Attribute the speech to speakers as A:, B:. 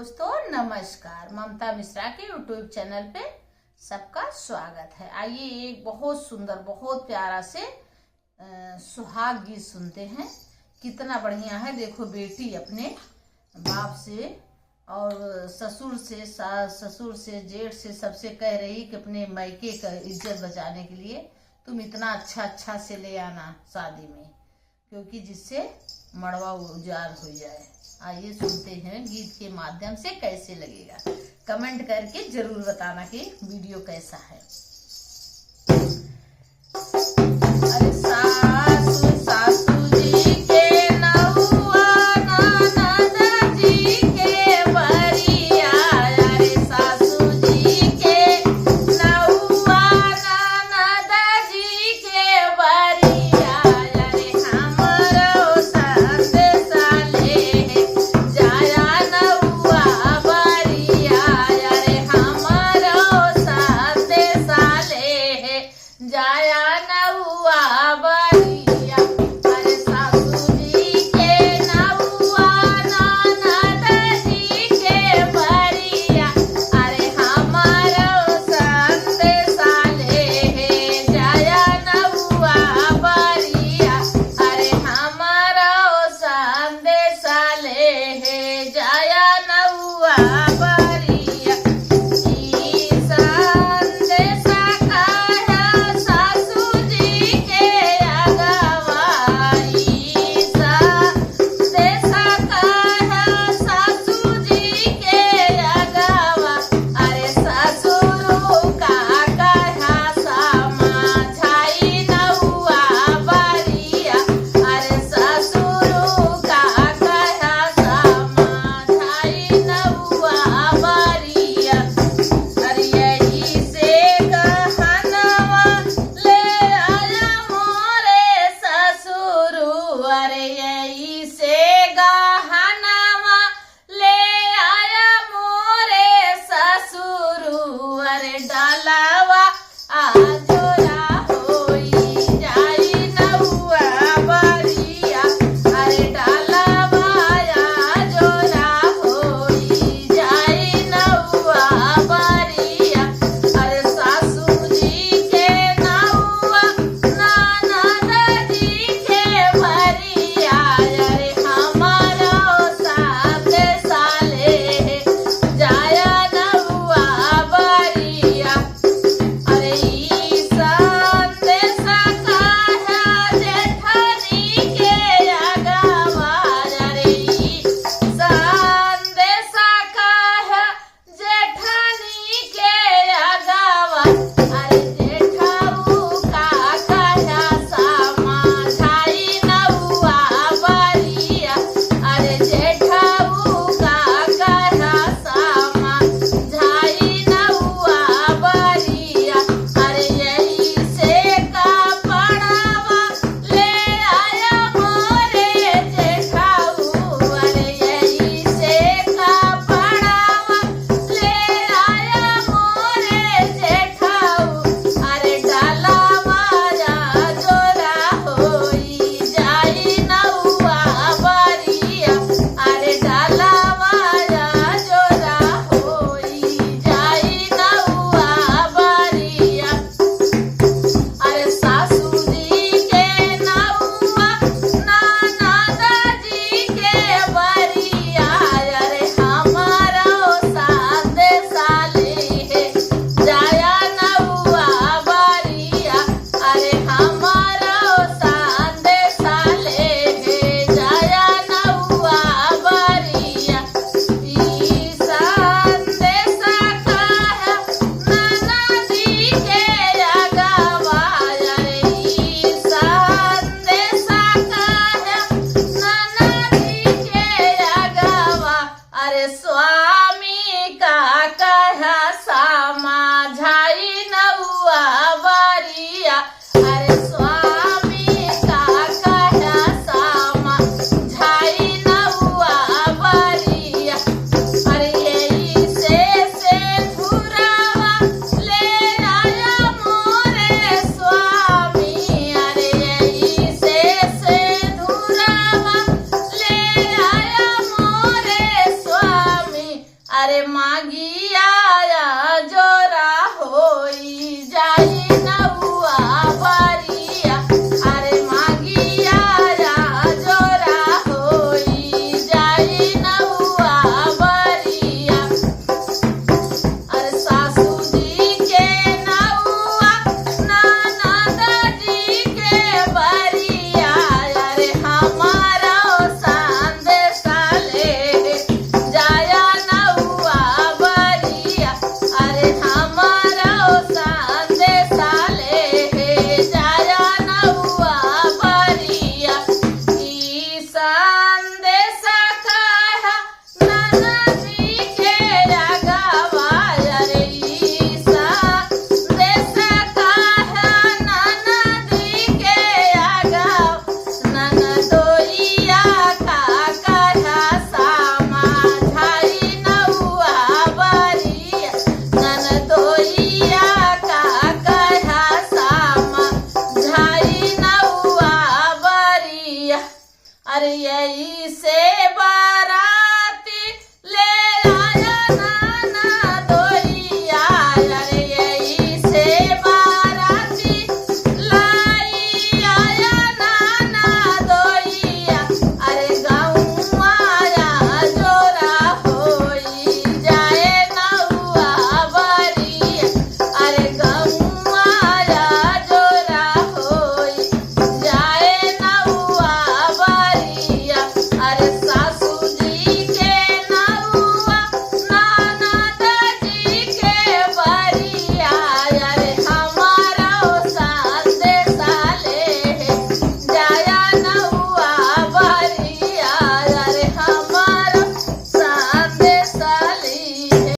A: दोस्तों नमस्कार। ममता मिश्रा के यूट्यूब चैनल पे सबका स्वागत है। आइए एक बहुत सुंदर बहुत प्यारा से सुहाग गीत सुनते हैं। कितना बढ़िया है। देखो, बेटी अपने बाप से और ससुर से, सास ससुर से, जेठ से सबसे कह रही कि अपने मायके का इज्जत बचाने के लिए तुम इतना अच्छा से ले आना शादी में, क्योंकि जिससे मड़वा उजाड़ हो जाए। आइए सुनते हैं गीत के माध्यम से कैसे लगेगा। कमेंट करके जरूर बताना कि वीडियो कैसा है। अरे सासू सासू जी के नौआ ननद जी के बरिया, अरे सासू जी के नौआ ननद जी के बरिया, अरे हमरो संदेशा ले जाया नौआ बरिया, अरे हमरो संदेशा ले जाया नौआ बरिया। अरे सासू जी के नौआ ननद जी के बरिया, अरे हमारो संदेशा ले जाया नौआ बरिया, अरे हमारो संदेशा ले जाया नौआ बरिया। ई संदेशा कहा सासू जी के अगवाई, संदेशा कहा सासू जी के अगवा, अरे ससुर का कहा समझाई नौआ बरिया, अरे ससुर का कहा समझाई नौआ बरिया। अरे यही से गहनवा ले आया मोरे ससुर, अरे यही से गहनवा ले आया मोरे ससुर, अरे डालावा आजोरा होई जाई नौआ बरिया, अरे डालावा आजोरा होई जाई नौआ बरिया। अरे सासू जी के नौआ ननद जी के बरिया, अरे हमारो संदेशा ले जाया नौआ बरिया। अरे ई संदेशा कहा जेठनी के अगवा, अरे ई संदेशा कहा जेठनी के अगवा, अरे जेठाऊ का कहा समझाई नौआ बरिया, अरे जेठाऊ का कहा समझाई नौआ बरिया। अरे यही से कपड़वा ले आया मोरे जेठाऊ, अरे यही से कपड़वा ले आया मोरे जेठाऊ, अरे डालावा जोरा होई जाई नौआ बरिया, अरे डालावा जोरा होई जाई नौआ बरिया। अरे सासू जी के नौआ ननद जी के बरिया, अरे हमारो संदेशा ले जाया नौआ बरिया, अरे हमारो संदेशा ले जाया नौआ बरिया। ई संदेशा कहा ननद जी के अगवा, अरे ई संदेशा कहा ननद जी के अगवा, अरे स्वामी का कहा समझाई नौआ बरिया, अरे स्वामी का कहा समझाई नौआ बरिया। अरे यही से धुरावा ले आया मोरे स्वामी, अरे यही से धुरावा ले आया मोरे स्वामी, अरे मागी आया जोरा होई जाई